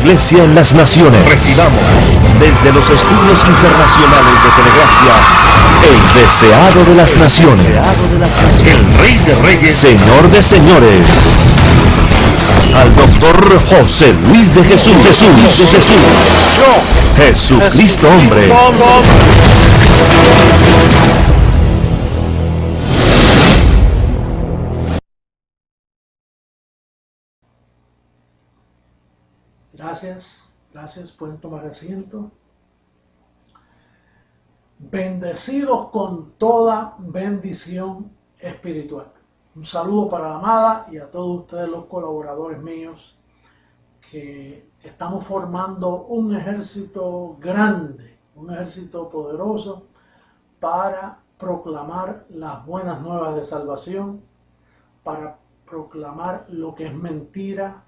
Iglesia en las Naciones. Recibamos desde los estudios internacionales de Telegracia, el deseado de las naciones, el Rey de Reyes, Señor de Señores, al doctor José Luis de Jesús. Jesucristo hombre. Gracias, pueden tomar asiento. Bendecidos con toda bendición espiritual. Un saludo para la amada y a todos ustedes los colaboradores míos, que estamos formando un ejército grande, un ejército poderoso para proclamar las buenas nuevas de salvación, para proclamar lo que es mentira.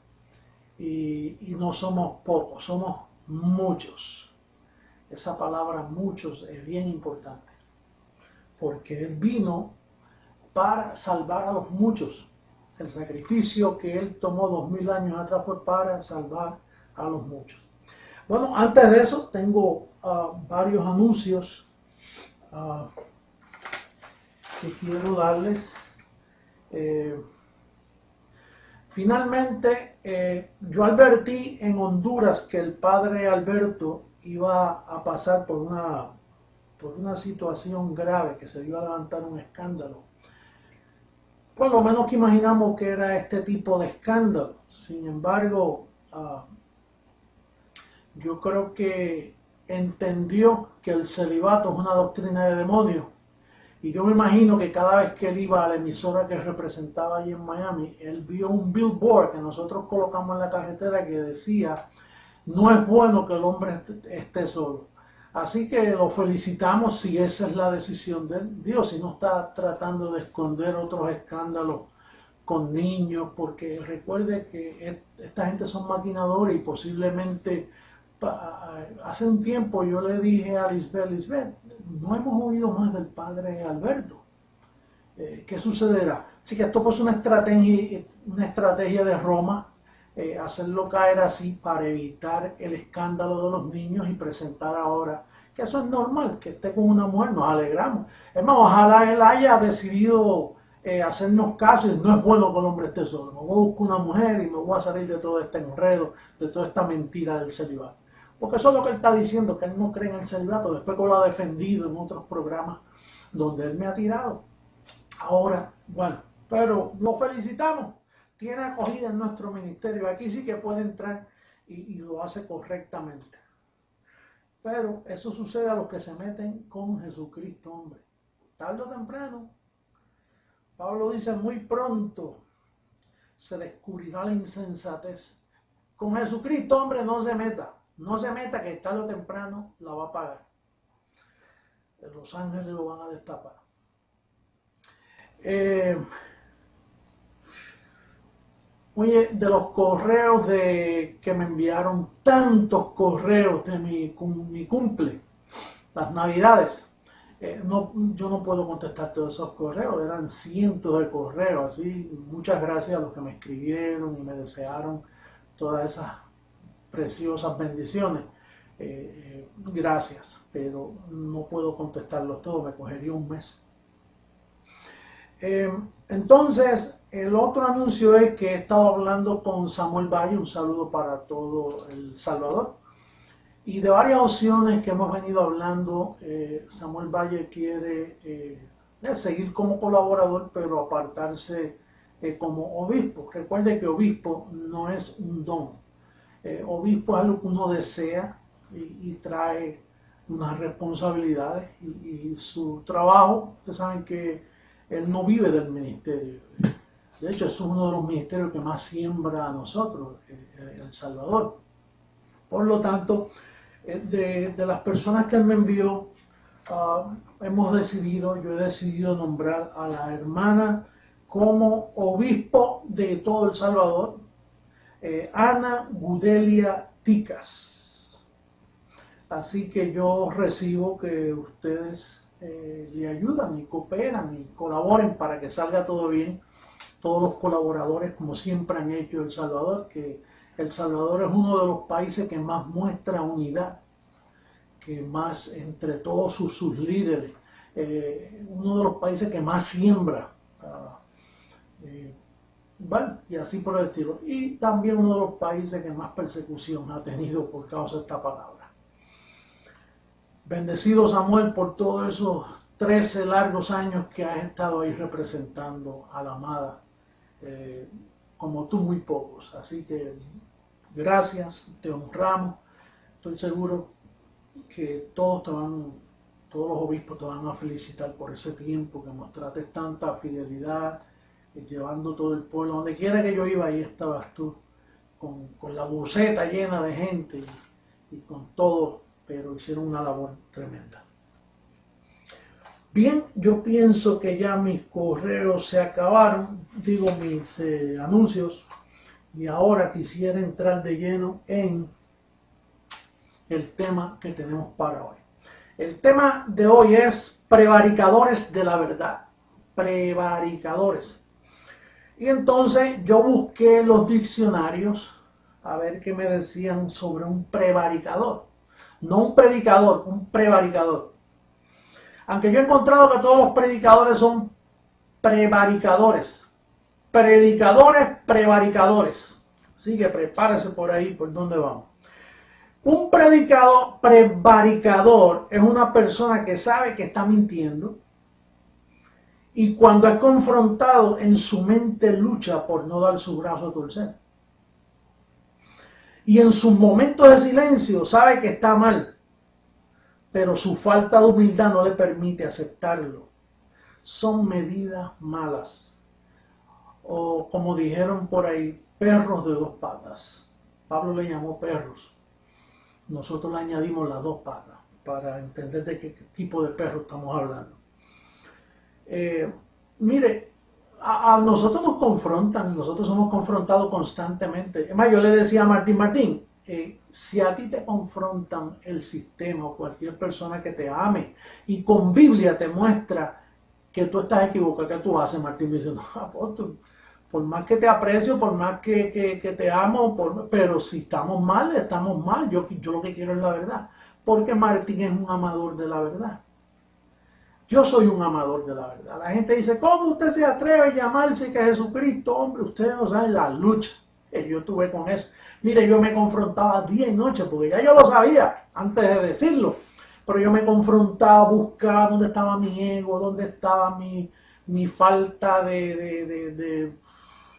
Y no somos pocos, somos muchos. Esa palabra muchos es bien importante, porque Él vino para salvar a los muchos. El sacrificio que Él tomó 2000 años atrás fue para salvar a los muchos. Bueno, antes de eso tengo varios anuncios que quiero darles. Finalmente, yo advertí en Honduras que el padre Alberto iba a pasar por una situación grave, que se iba a levantar un escándalo. Por lo menos que imaginamos que era este tipo de escándalo. Sin embargo, yo creo que entendió que el celibato es una doctrina de demonios. Y yo me imagino que cada vez que él iba a la emisora que representaba allí en Miami, él vio un billboard que nosotros colocamos en la carretera que decía: no es bueno que el hombre esté solo. Así que lo felicitamos si esa es la decisión de él. Dios, si no está tratando de esconder otros escándalos con niños, porque recuerde que esta gente son maquinadores y posiblemente... Hace un tiempo yo le dije a Lisbeth, no hemos oído más del padre Alberto. ¿Qué sucederá? Así que esto pues una estrategia de Roma, hacerlo caer así para evitar el escándalo de los niños y presentar ahora que eso es normal, que esté con una mujer, nos alegramos. Es más, ojalá él haya decidido hacernos caso y no es bueno que el hombre esté solo. Me voy a buscar una mujer y me voy a salir de todo este enredo, de toda esta mentira del celibato. Porque eso es lo que él está diciendo, que él no cree en el celibato, después que lo ha defendido en otros programas donde él me ha tirado. Ahora, bueno, pero lo felicitamos, tiene acogida en nuestro ministerio, aquí sí que puede entrar y lo hace correctamente. Pero eso sucede a los que se meten con Jesucristo, hombre. Tarde o temprano, Pablo dice, muy pronto se descubrirá la insensatez. Con Jesucristo, hombre, no se meta. No se meta, que tarde o temprano la va a pagar. Los ángeles lo van a destapar. Oye, de los correos que me enviaron, tantos correos de mi cumple, las navidades, yo no puedo contestar todos esos correos, eran cientos de correos, así. Muchas gracias a los que me escribieron y me desearon todas esas preciosas bendiciones. Gracias, pero no puedo contestarlos todos, me cogería un mes. Entonces, el otro anuncio es que he estado hablando con Samuel Valle, un saludo para todo El Salvador, y de varias opciones que hemos venido hablando. Samuel Valle quiere seguir como colaborador, pero apartarse como obispo. Recuerde que obispo no es un don. Obispo es algo que uno desea y trae unas responsabilidades y su trabajo. Ustedes saben que él no vive del ministerio. De hecho, es uno de los ministerios que más siembra a nosotros, El Salvador. Por lo tanto, de las personas que él me envió, yo he decidido nombrar a la hermana como obispo de todo El Salvador, Ana Gudelia Ticas. Así que yo recibo que ustedes le ayudan y cooperan y colaboren para que salga todo bien. Todos los colaboradores, como siempre han hecho El Salvador, que El Salvador es uno de los países que más muestra unidad, que más entre todos sus líderes, uno de los países que más siembra, bueno, y así por el estilo. Y también uno de los países que más persecución ha tenido por causa de esta palabra. Bendecido Samuel por todos esos 13 largos años que has estado ahí representando a la amada, como tú muy pocos. Así que gracias, te honramos. Estoy seguro que todos los obispos te van a felicitar por ese tiempo que mostraste tanta fidelidad, llevando todo el pueblo. Donde quiera que yo iba, ahí estabas tú, con la buceta llena de gente y con todo, pero hicieron una labor tremenda. Bien, yo pienso que ya mis correos se acabaron, mis anuncios, y ahora quisiera entrar de lleno en el tema que tenemos para hoy. El tema de hoy es prevaricadores de la verdad. Prevaricadores. Y entonces yo busqué los diccionarios a ver qué me decían sobre un prevaricador. No un predicador, un prevaricador. Aunque yo he encontrado que todos los predicadores son prevaricadores. Predicadores, prevaricadores. Así que prepárese por ahí, por dónde vamos. Un predicador, prevaricador, es una persona que sabe que está mintiendo y cuando es confrontado en su mente lucha por no dar su brazo a torcer. Y en sus momentos de silencio sabe que está mal, pero su falta de humildad no le permite aceptarlo. Son medidas malas. O como dijeron por ahí, perros de dos patas. Pablo le llamó perros. Nosotros le añadimos las dos patas para entender de qué tipo de perro estamos hablando. Mire, a nosotros nos confrontan, nosotros somos confrontados constantemente. Es más, yo le decía a Martín, si a ti te confrontan el sistema o cualquier persona que te ame y con Biblia te muestra que tú estás equivocado, ¿qué tú haces? Martín me dice, no, apóstol, por más que te aprecio, por más que te amo, pero si estamos mal, estamos mal. Yo lo que quiero es la verdad. Porque Martín es un amador de la verdad. Yo soy un amador de la verdad. La gente dice, ¿cómo usted se atreve a llamarse que Jesucristo? Hombre, ustedes no saben la lucha que yo tuve con eso. Mire, yo me confrontaba día y noche, porque ya yo lo sabía antes de decirlo. Pero yo me confrontaba, buscaba dónde estaba mi ego, dónde estaba mi falta de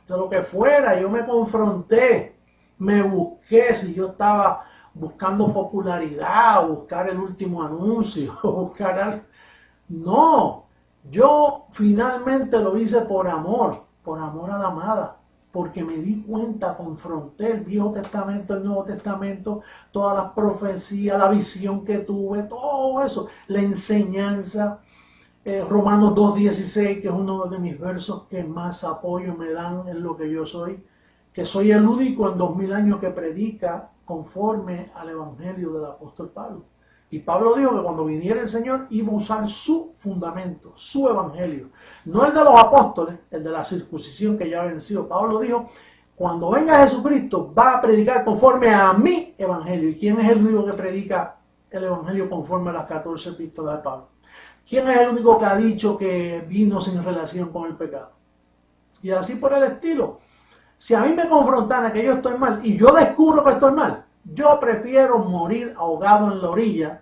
lo que fuera. Yo me confronté, me busqué, si yo estaba buscando popularidad, buscar el último anuncio, buscar algo. No, yo finalmente lo hice por amor a la amada, porque me di cuenta, confronté el Viejo Testamento, el Nuevo Testamento, todas las profecías, la visión que tuve, todo eso, la enseñanza. Romanos 2:16, que es uno de mis versos que más apoyo me dan en lo que yo soy, que soy el único en 2000 años que predica conforme al evangelio del apóstol Pablo. Y Pablo dijo que cuando viniera el Señor iba a usar su fundamento, su evangelio, no el de los apóstoles, el de la circuncisión que ya venció. Pablo dijo, cuando venga Jesucristo va a predicar conforme a mi evangelio. ¿Y quién es el único que predica el evangelio conforme a las 14 epístolas de Pablo? ¿Quién es el único que ha dicho que vino sin relación con el pecado? Y así por el estilo. Si a mí me confrontan que yo estoy mal y yo descubro que estoy mal, yo prefiero morir ahogado en la orilla,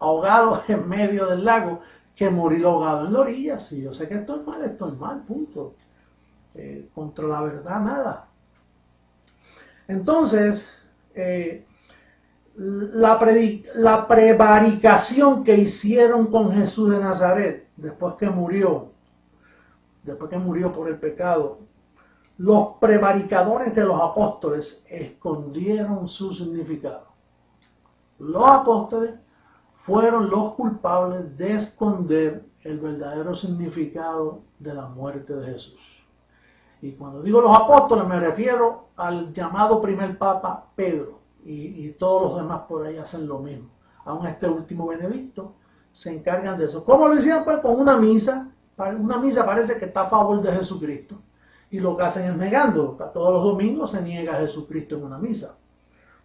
ahogado en medio del lago, que morir ahogado en la orilla. Si yo sé que estoy mal, punto. Contra la verdad, nada. Entonces, la prevaricación que hicieron con Jesús de Nazaret, después que murió por el pecado, los prevaricadores de los apóstoles escondieron su significado. Los apóstoles fueron los culpables de esconder el verdadero significado de la muerte de Jesús. Y cuando digo los apóstoles me refiero al llamado primer papa Pedro, y todos los demás por ahí hacen lo mismo. Aún este último Benedicto se encargan de eso. ¿Cómo lo hicieron? Pues con una misa. Una misa parece que está a favor de Jesucristo. Y lo que hacen es negando. Todos los domingos se niega a Jesucristo en una misa.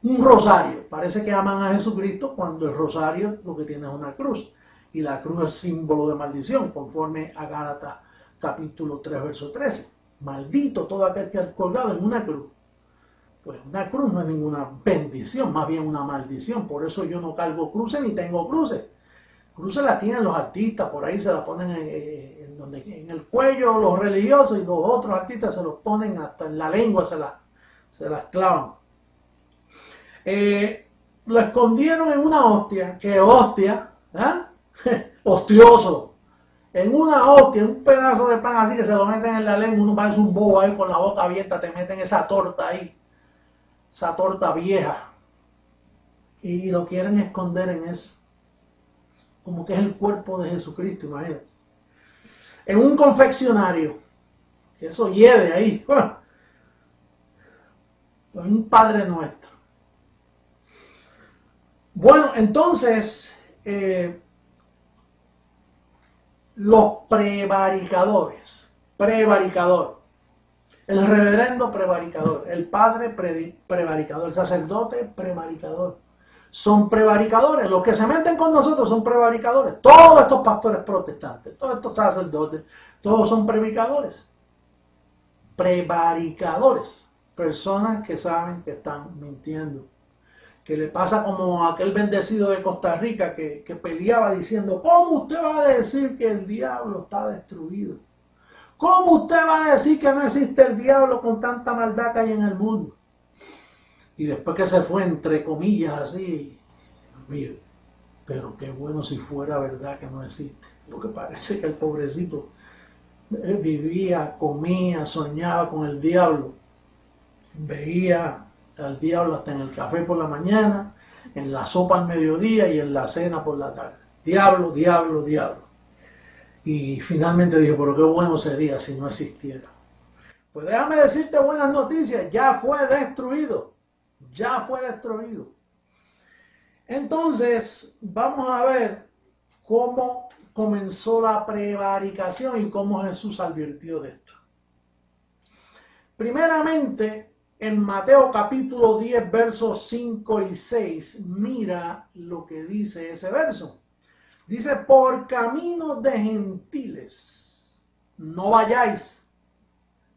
Un rosario. Parece que aman a Jesucristo cuando el rosario lo que tiene es una cruz. Y la cruz es símbolo de maldición, conforme a Gálatas capítulo 3, verso 13. Maldito todo aquel que ha colgado en una cruz. Pues una cruz no es ninguna bendición, más bien una maldición. Por eso yo no cargo cruces ni tengo cruces. Cruces las tienen los artistas, por ahí se las ponen en el cuello los religiosos, y los otros artistas se los ponen hasta en la lengua, se las clavan. Lo escondieron en una hostia, que hostia, hostioso. En una hostia, un pedazo de pan así que se lo meten en la lengua, uno parece un bobo ahí con la boca abierta, te meten esa torta ahí, esa torta vieja, y lo quieren esconder en eso, como que es el cuerpo de Jesucristo, imagínate. En un confeccionario, eso hiede ahí, un Padre Nuestro. Bueno, entonces, los prevaricadores, el reverendo prevaricador, el padre prevaricador, el sacerdote prevaricador, son prevaricadores. Los que se meten con nosotros son prevaricadores. Todos estos pastores protestantes, todos estos sacerdotes, todos son prevaricadores. Prevaricadores, personas que saben que están mintiendo. Que le pasa como a aquel bendecido de Costa Rica que peleaba diciendo: ¿cómo usted va a decir que el diablo está destruido? ¿Cómo usted va a decir que no existe el diablo con tanta maldad que hay en el mundo? Y después que se fue, entre comillas, así, mire, pero qué bueno si fuera verdad que no existe. Porque parece que el pobrecito vivía, comía, soñaba con el diablo, veía al diablo hasta en el café por la mañana, en la sopa al mediodía y en la cena por la tarde. Diablo, diablo, diablo. Y finalmente dijo: pero qué bueno sería si no existiera. Pues déjame decirte buenas noticias, ya fue destruido. Ya fue destruido. Entonces, vamos a ver cómo comenzó la prevaricación y cómo Jesús advirtió de esto. Primeramente, en Mateo capítulo 10, versos 5 y 6, mira lo que dice ese verso. Dice: por caminos de gentiles no vayáis.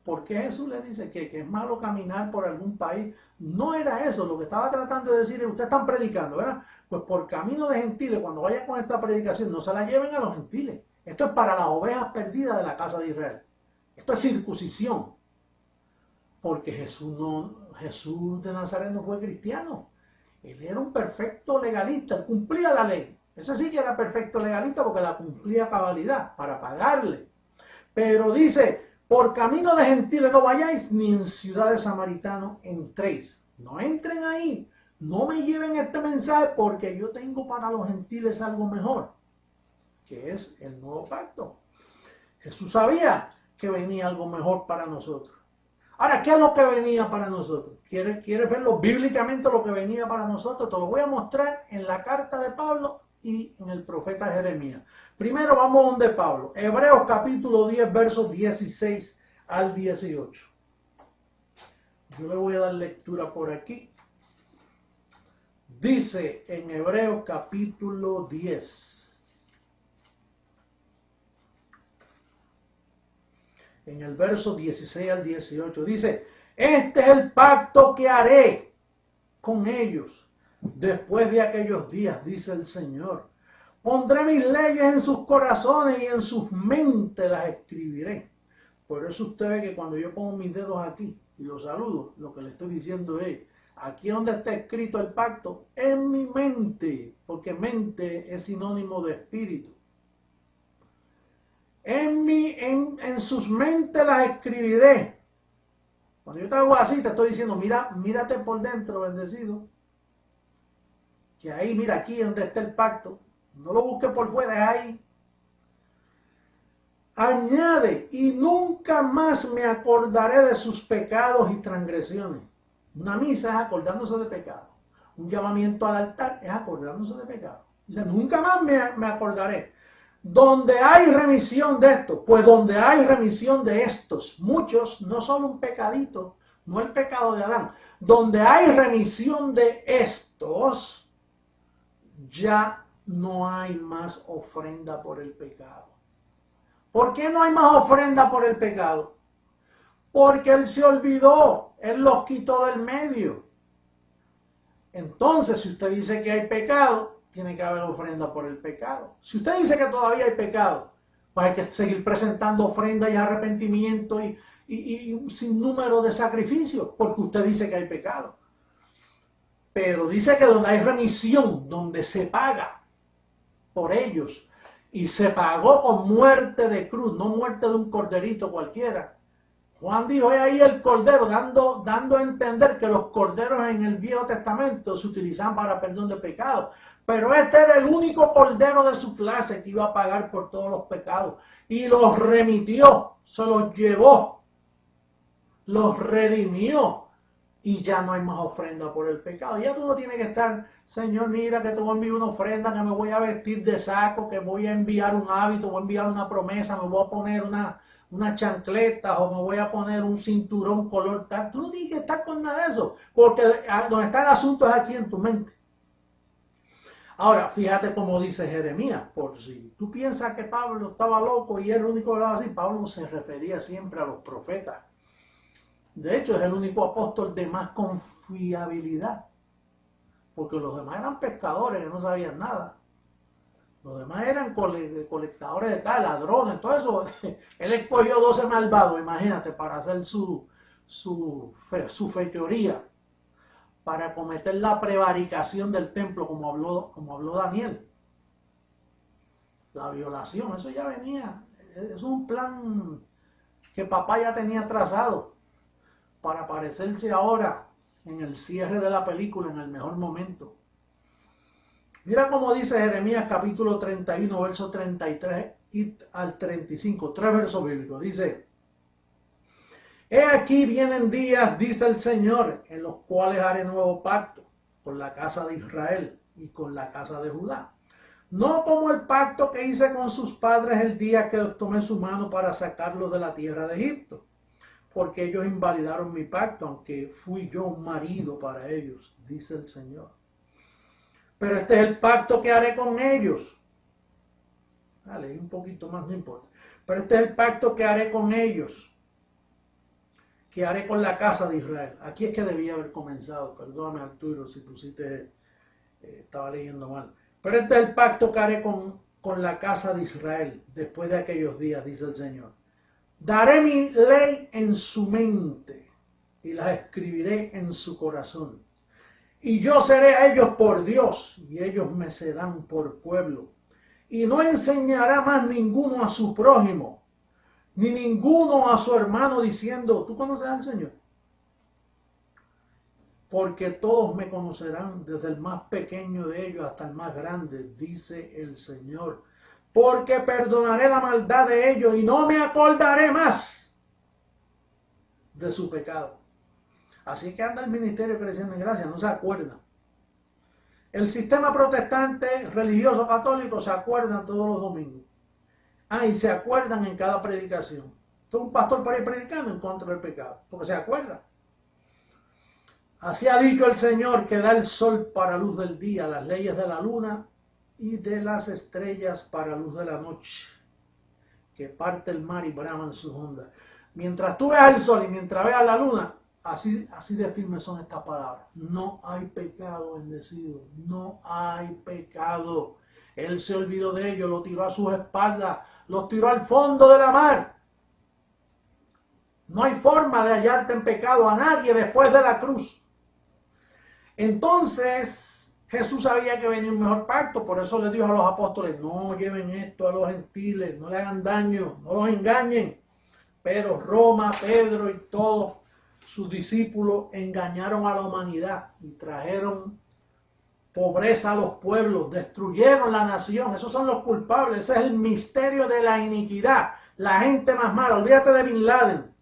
¿Por qué Jesús le dice que es malo caminar por algún país? No era eso, lo que estaba tratando de decir es: ustedes están predicando, ¿verdad? Pues por camino de gentiles, cuando vayan con esta predicación, no se la lleven a los gentiles. Esto es para las ovejas perdidas de la casa de Israel. Esto es circuncisión. Porque Jesús de Nazaret no fue cristiano. Él era un perfecto legalista, él cumplía la ley. Ese sí que era perfecto legalista porque la cumplía a cabalidad, para pagarle. Pero dice: por camino de gentiles no vayáis, ni en ciudad de samaritanos entréis. No entren ahí, no me lleven este mensaje, porque yo tengo para los gentiles algo mejor, que es el nuevo pacto. Jesús sabía que venía algo mejor para nosotros. Ahora, ¿qué es lo que venía para nosotros? ¿Quieres verlo bíblicamente lo que venía para nosotros? Te lo voy a mostrar en la carta de Pablo y en el profeta Jeremías. Primero vamos donde Pablo. Hebreos capítulo 10, versos 16 al 18. Yo le voy a dar lectura por aquí. Dice en Hebreos capítulo 10. En el verso 16 al 18 dice: este es el pacto que haré con ellos después de aquellos días, dice el Señor. Pondré mis leyes en sus corazones y en sus mentes las escribiré. Por eso usted ve que cuando yo pongo mis dedos aquí y los saludo, lo que le estoy diciendo es: aquí donde está escrito el pacto, en mi mente, porque mente es sinónimo de espíritu. En sus mentes las escribiré. Cuando yo te hago así, te estoy diciendo: mírate por dentro, bendecido. Que ahí, mira, aquí donde está el pacto. No lo busques por fuera, es ahí. Añade: y nunca más me acordaré de sus pecados y transgresiones. Una misa es acordándose de pecado. Un llamamiento al altar es acordándose de pecado. Dice: nunca más me acordaré. Donde hay remisión de esto, pues donde hay remisión de estos, muchos, no solo un pecadito, no el pecado de Adán, donde hay remisión de estos, ya no hay más ofrenda por el pecado. ¿Por qué no hay más ofrenda por el pecado? Porque Él se olvidó, Él los quitó del medio. Entonces, si usted dice que hay pecado, tiene que haber ofrenda por el pecado. Si usted dice que todavía hay pecado, pues hay que seguir presentando ofrenda y arrepentimiento y un sinnúmero de sacrificios, porque usted dice que hay pecado. Pero dice que donde hay remisión, donde se paga por ellos, y se pagó con muerte de cruz, no muerte de un corderito cualquiera. Juan dijo, he ahí el cordero, dando a entender que los corderos en el Viejo Testamento se utilizaban para perdón de pecados. Pero este era el único cordero de su clase que iba a pagar por todos los pecados. Y los remitió, se los llevó, los redimió. Y ya no hay más ofrenda por el pecado. Ya tú no tienes que estar, Señor, mira que te voy a enviar una ofrenda, que me voy a vestir de saco, que voy a enviar un hábito, voy a enviar una promesa, me voy a poner una chancleta o me voy a poner un cinturón color tal. Tú no tienes que estar con nada de eso, porque donde está el asunto es aquí en tu mente. Ahora, fíjate cómo dice Jeremías, por si tú piensas que Pablo estaba loco y era el único que hablaba así, Pablo se refería siempre a los profetas. De hecho, es el único apóstol de más confiabilidad, porque los demás eran pescadores que no sabían nada. Los demás eran colectadores de tal, ladrones, todo eso. Él escogió 12 malvados, imagínate, para hacer su fechoría, para cometer la prevaricación del templo, como habló Daniel. La violación, eso ya venía. Es un plan que papá ya tenía trazado para aparecerse ahora en el cierre de la película, en el mejor momento. Mira cómo dice Jeremías capítulo 31, verso 33 y al 35, 3 versos bíblicos. Dice, he aquí vienen días, dice el Señor, en los cuales haré nuevo pacto con la casa de Israel y con la casa de Judá. No como el pacto que hice con sus padres el día que los tomé su mano para sacarlos de la tierra de Egipto, porque ellos invalidaron mi pacto, aunque fui yo un marido para ellos, dice el Señor. Pero este es el pacto que haré con ellos. Dale, un poquito más, no importa. Pero este es el pacto que haré con ellos, que haré con la casa de Israel. Aquí es que debía haber comenzado. Perdóname, Arturo, si pusiste, estaba leyendo mal. Pero este es el pacto que haré con la casa de Israel después de aquellos días, dice el Señor. Daré mi ley en su mente y la escribiré en su corazón. Y yo seré a ellos por Dios y ellos me serán por pueblo. Y no enseñará más ninguno a su prójimo, ni ninguno a su hermano diciendo, ¿tú conoces al Señor? Porque todos me conocerán, desde el más pequeño de ellos hasta el más grande, dice el Señor. Porque perdonaré la maldad de ellos y no me acordaré más de su pecado. Así que anda el ministerio creciendo en gracia, no se acuerda. El sistema protestante religioso católico se acuerdan todos los domingos. Y se acuerdan en cada predicación. Todo un pastor por ahí predicando en contra del pecado, porque se acuerda. Así ha dicho el Señor, que da el sol para luz del día, las leyes de la luna y de las estrellas para luz de la noche, que parte el mar y braman sus ondas. Mientras tú veas el sol y mientras veas la luna, así de firmes son estas palabras. No hay pecado, bendecido, no hay pecado. Él se olvidó de ellos, lo tiró a sus espaldas, los tiró al fondo de la mar. No hay forma de hallarte en pecado a nadie después de la cruz. Entonces, Jesús sabía que venía un mejor pacto, por eso le dijo a los apóstoles, no lleven esto a los gentiles, no le hagan daño, no los engañen. Pero Roma, Pedro y todos sus discípulos engañaron a la humanidad y trajeron pobreza a los pueblos, destruyeron la nación. Esos son los culpables, ese es el misterio de la iniquidad. La gente más mala, olvídate de Bin Laden,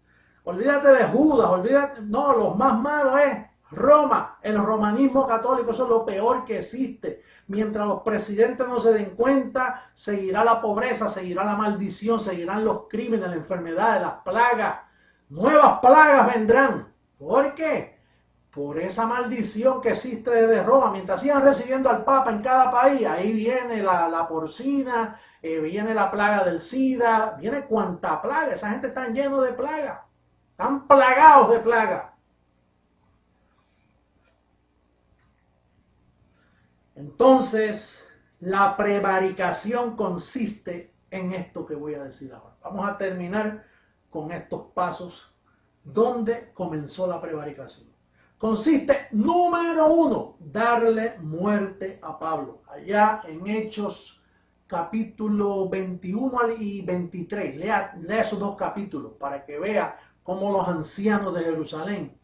olvídate de Judas, olvídate, no, los más malos es Roma, el romanismo católico, eso es lo peor que existe. Mientras los presidentes no se den cuenta, seguirá la pobreza, seguirá la maldición, seguirán los crímenes, las enfermedades, las plagas. Nuevas plagas vendrán. ¿Por qué? Por esa maldición que existe desde Roma. Mientras sigan recibiendo al Papa en cada país, ahí viene la porcina, viene la plaga del SIDA, viene cuanta plaga. Esa gente está lleno de plagas. Están plagados de plagas. Entonces, la prevaricación consiste en esto que voy a decir ahora. Vamos a terminar con estos pasos donde comenzó la prevaricación. Consiste, número 1, darle muerte a Pablo. Allá en Hechos capítulo 21 y 23. Lea esos dos capítulos para que vea cómo los ancianos de Jerusalén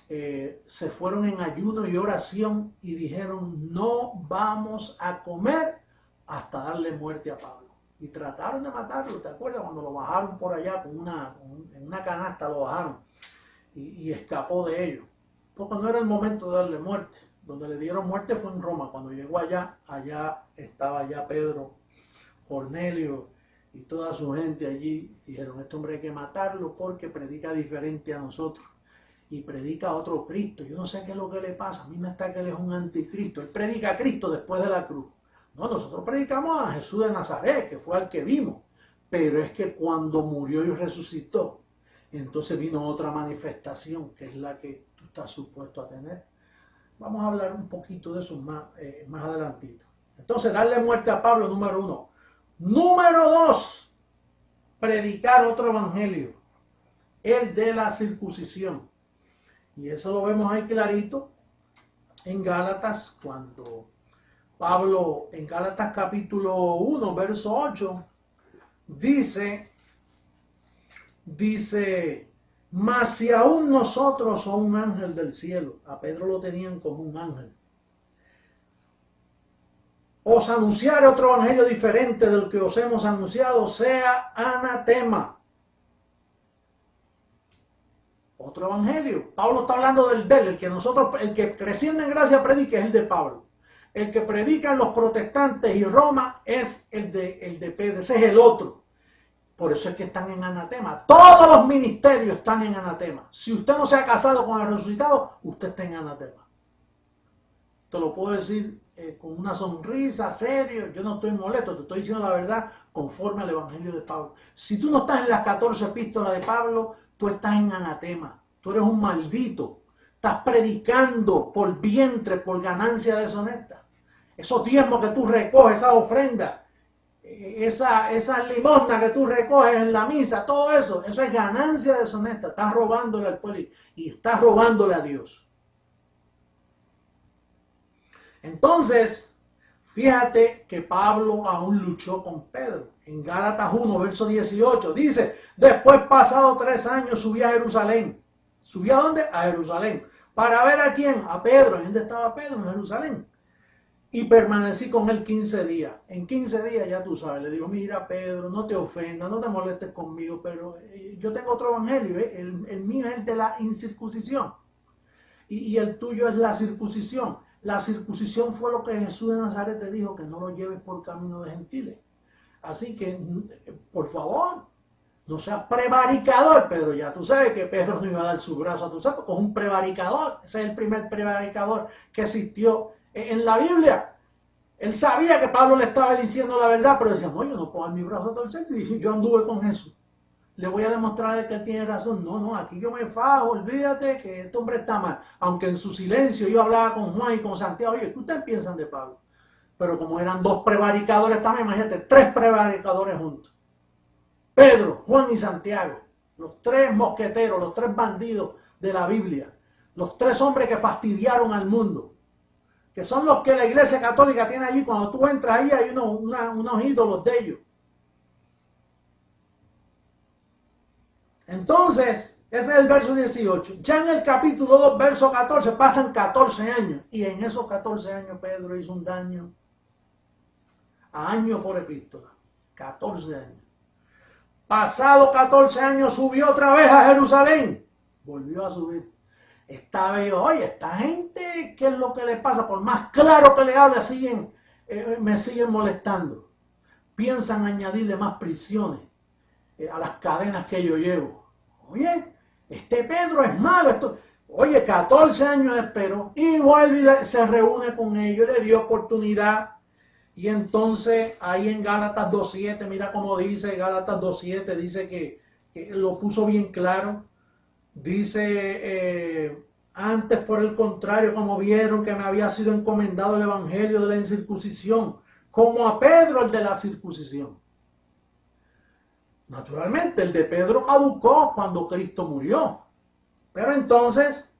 se fueron en ayuno y oración y dijeron: no vamos a comer hasta darle muerte a Pablo. Y trataron de matarlo. ¿Te acuerdas cuando lo bajaron por allá en una canasta? Lo bajaron y escapó de ellos, porque no era el momento de darle muerte. Donde le dieron muerte fue en Roma. Cuando llegó allá estaba ya Pedro, Cornelio y toda su gente allí. Dijeron: este hombre hay que matarlo porque predica diferente a nosotros y predica a otro Cristo. Yo no sé qué es lo que le pasa. A mí me está que él es un anticristo. Él predica a Cristo después de la cruz. No, nosotros predicamos a Jesús de Nazaret, que fue al que vimos. Pero es que cuando murió y resucitó, entonces vino otra manifestación, que es la que tú estás supuesto a tener. Vamos a hablar un poquito de eso más adelantito. Entonces, darle muerte a Pablo, número 1. Número 2, predicar otro evangelio, el de la circuncisión. Y eso lo vemos ahí clarito en Gálatas, cuando Pablo, en Gálatas capítulo 1, verso 8, dice, mas si aún nosotros somos un ángel del cielo, a Pedro lo tenían como un ángel, os anunciaré otro evangelio diferente del que os hemos anunciado, sea anatema. Otro evangelio. Pablo está hablando del el que creciendo en gracia predica es el de Pablo. El que predican los protestantes y Roma es el de Pedro, ese es el otro. Por eso es que están en anatema. Todos los ministerios están en anatema. Si usted no se ha casado con el resucitado, usted está en anatema. Te lo puedo decir con una sonrisa, serio. Yo no estoy molesto, te estoy diciendo la verdad conforme al evangelio de Pablo. Si tú no estás en las 14 epístolas de Pablo, tú estás en anatema. Tú eres un maldito. Estás predicando por vientre, por ganancia deshonesta. Esos diezmos que tú recoges, esas ofrendas, esa limosna que tú recoges en la misa, todo eso es ganancia deshonesta. Estás robándole al pueblo y estás robándole a Dios. Entonces, fíjate que Pablo aún luchó con Pedro. En Gálatas 1, verso 18, dice: después, pasado 3 años, subí a Jerusalén. ¿Subí a dónde? A Jerusalén. ¿Para ver a quién? A Pedro. ¿Y dónde estaba Pedro? En Jerusalén. Y permanecí con él 15 días. En 15 días, ya tú sabes, le digo: mira, Pedro, no te ofendas, no te molestes conmigo, pero yo tengo otro evangelio. El mío es el de la incircuncisión. Y el tuyo es la circuncisión. La circuncisión fue lo que Jesús de Nazaret te dijo, que no lo lleves por camino de gentiles. Así que, por favor, no seas prevaricador, Pedro. Ya tú sabes que Pedro no iba a dar su brazo a tu sapo, con un prevaricador. Ese es el primer prevaricador que existió en la Biblia. Él sabía que Pablo le estaba diciendo la verdad, pero decía: no, yo no puedo dar mi brazo a torcer. Y yo anduve con Jesús. Le voy a demostrar que él tiene razón. No, aquí yo me fajo, olvídate que este hombre está mal. Aunque en su silencio yo hablaba con Juan y con Santiago. Oye, ¿qué ustedes piensan de Pablo? Pero como eran 2 prevaricadores también, imagínate, 3 prevaricadores juntos. Pedro, Juan y Santiago, los 3 mosqueteros, los 3 bandidos de la Biblia, los 3 hombres que fastidiaron al mundo, que son los que la Iglesia Católica tiene allí. Cuando tú entras ahí hay unos ídolos de ellos. Entonces, ese es el verso 18. Ya en el capítulo 2, verso 14, pasan 14 años. Y en esos 14 años Pedro hizo un daño a año por epístola. 14 años. Pasado 14 años subió otra vez a Jerusalén. Volvió a subir. Esta vez, oye, esta gente, ¿qué es lo que le pasa? Por más claro que le hable, me siguen molestando. Piensan añadirle más prisiones a las cadenas que yo llevo. Oye, este Pedro es malo. Oye, 14 años espero y vuelve y se reúne con ellos, le dio oportunidad. Y entonces ahí en Gálatas 2.7, mira cómo dice Gálatas 2.7, dice que lo puso bien claro. Dice, antes por el contrario, como vieron que me había sido encomendado el evangelio de la incircuncisión, como a Pedro el de la circuncisión. Naturalmente, el de Pedro caducó cuando Cristo murió. Pero entonces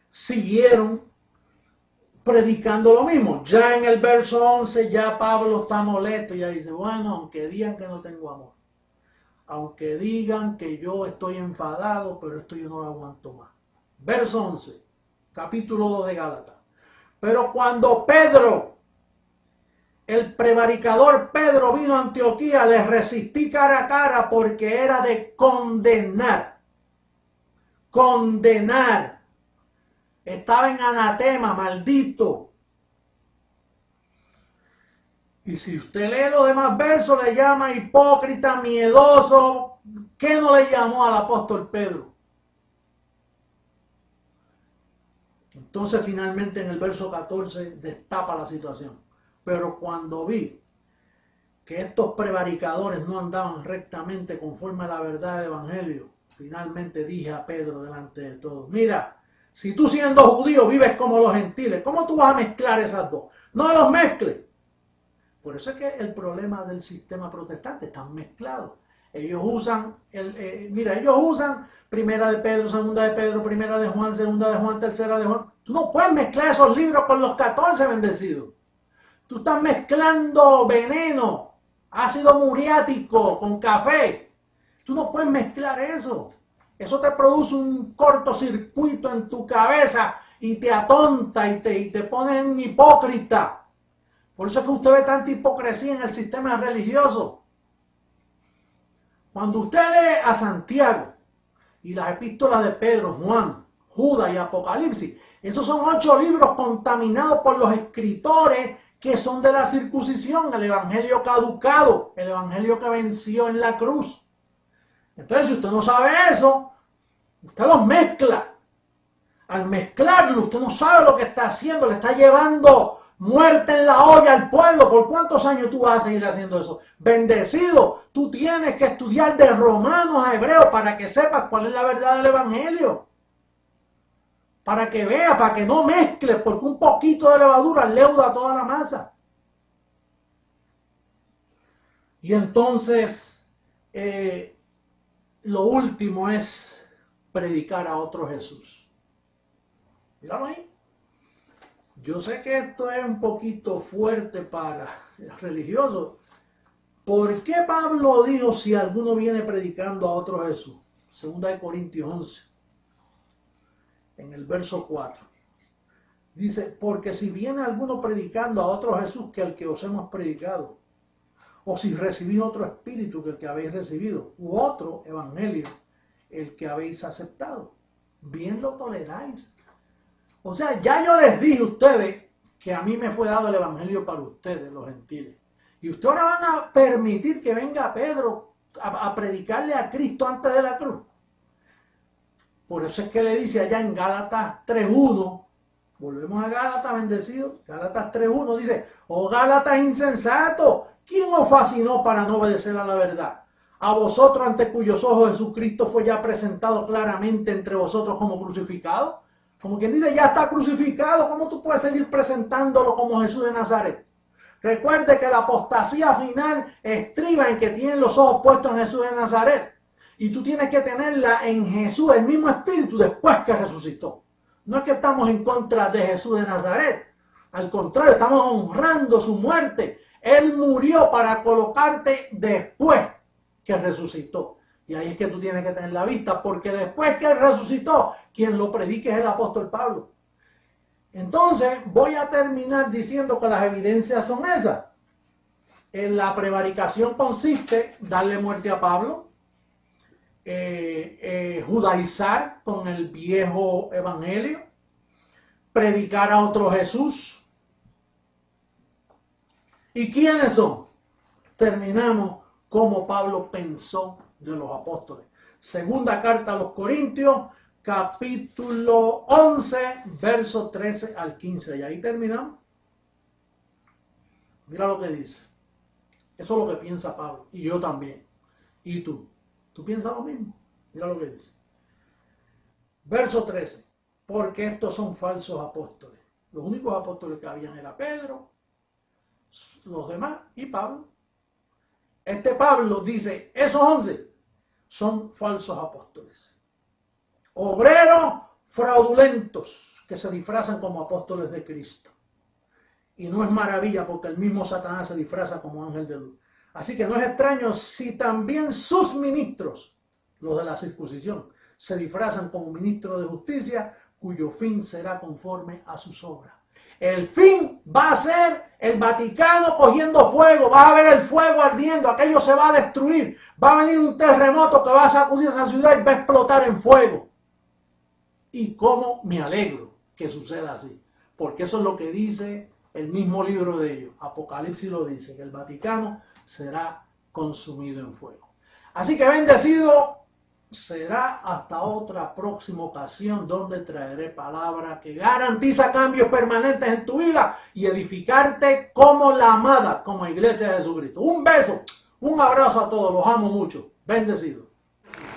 siguieron predicando lo mismo. Ya en el verso 11, ya Pablo está molesto y ya dice, bueno, aunque digan que no tengo amor, aunque digan que yo estoy enfadado, pero esto yo no lo aguanto más. Verso 11, capítulo 2 de Gálatas. Pero cuando Pedro, el prevaricador Pedro, vino a Antioquía, le resistí cara a cara porque era de condenar. Condenar. Estaba en anatema, maldito. Y si usted lee los demás versos, le llama hipócrita, miedoso. ¿Qué no le llamó al apóstol Pedro? Entonces finalmente en el verso 14 destapa la situación. Pero cuando vi que estos prevaricadores no andaban rectamente conforme a la verdad del evangelio, finalmente dije a Pedro delante de todos, mira, si tú siendo judío vives como los gentiles, ¿cómo tú vas a mezclar esas dos? No los mezcles. Por eso es que el problema del sistema protestante están mezclados. Ellos usan, ellos usan primera de Pedro, segunda de Pedro, primera de Juan, segunda de Juan, tercera de Juan. Tú no puedes mezclar esos libros con los 14 bendecidos. Tú estás mezclando veneno, ácido muriático con café. Tú no puedes mezclar eso. Eso te produce un cortocircuito en tu cabeza y te atonta y te pone en hipócrita. Por eso es que usted ve tanta hipocresía en el sistema religioso. Cuando usted lee a Santiago y las epístolas de Pedro, Juan, Judas y Apocalipsis, esos son 8 libros contaminados por los escritores que son de la circuncisión, el evangelio caducado, el evangelio que venció en la cruz. Entonces, si usted no sabe eso, usted los mezcla. Al mezclarlo, usted no sabe lo que está haciendo, le está llevando muerte en la olla al pueblo. ¿Por cuántos años tú vas a seguir haciendo eso? Bendecido, tú tienes que estudiar de Romanos a Hebreos para que sepas cuál es la verdad del evangelio. Para que veas, para que no mezcles, porque un poquito de levadura leuda toda la masa. Y entonces, lo último es predicar a otro Jesús. Míralo ahí. Yo sé que esto es un poquito fuerte para el religioso. ¿Por qué Pablo dijo si alguno viene predicando a otro Jesús? 2 Corintios 11, en el verso 4. Dice, porque si viene alguno predicando a otro Jesús que el que os hemos predicado, o si recibís otro espíritu que el que habéis recibido, u otro evangelio, el que habéis aceptado, bien lo toleráis. O sea, ya yo les dije a ustedes que a mí me fue dado el evangelio para ustedes, los gentiles. Y ustedes ahora van a permitir que venga Pedro a predicarle a Cristo antes de la cruz. Por eso es que le dice allá en Gálatas 3.1, volvemos a Gálatas, bendecido, Gálatas 3.1, dice, oh Gálatas insensato, ¿quién os fascinó para no obedecer a la verdad? A vosotros ante cuyos ojos Jesucristo fue ya presentado claramente entre vosotros como crucificado. Como quien dice, ya está crucificado, ¿cómo tú puedes seguir presentándolo como Jesús de Nazaret? Recuerde que la apostasía final estriba en que tienen los ojos puestos en Jesús de Nazaret. Y tú tienes que tenerla en Jesús, el mismo espíritu, después que resucitó. No es que estamos en contra de Jesús de Nazaret. Al contrario, estamos honrando su muerte. Él murió para colocarte después que resucitó. Y ahí es que tú tienes que tener la vista, porque después que Él resucitó, quien lo predique es el apóstol Pablo. Entonces, voy a terminar diciendo que las evidencias son esas. En la prevaricación consiste en darle muerte a Pablo, judaizar con el viejo evangelio, predicar a otro Jesús. ¿Y quiénes son? Terminamos como Pablo pensó de los apóstoles. Segunda carta a los Corintios, capítulo 11, verso 13 al 15. Y ahí terminamos. Mira lo que dice. Eso es lo que piensa Pablo. Y yo también. ¿Y tú? ¿Tú piensas lo mismo? Mira lo que dice. Verso 13. Porque estos son falsos apóstoles. Los únicos apóstoles que habían era Pedro, los demás y Pablo. Este Pablo dice, esos 11 son falsos apóstoles. Obreros fraudulentos que se disfrazan como apóstoles de Cristo. Y no es maravilla porque el mismo Satanás se disfraza como ángel de luz. Así que no es extraño si también sus ministros, los de la circuncisión, se disfrazan como ministros de justicia, cuyo fin será conforme a sus obras. El fin va a ser el Vaticano cogiendo fuego, va a ver el fuego ardiendo, aquello se va a destruir, va a venir un terremoto que va a sacudir esa ciudad y va a explotar en fuego. Y cómo me alegro que suceda así, porque eso es lo que dice el mismo libro de ellos. Apocalipsis lo dice, que el Vaticano será consumido en fuego. Así que bendecido será hasta otra próxima ocasión donde traeré palabra que garantiza cambios permanentes en tu vida y edificarte como la amada, como Iglesia de Jesucristo. Un beso, un abrazo a todos, los amo mucho. Bendecido.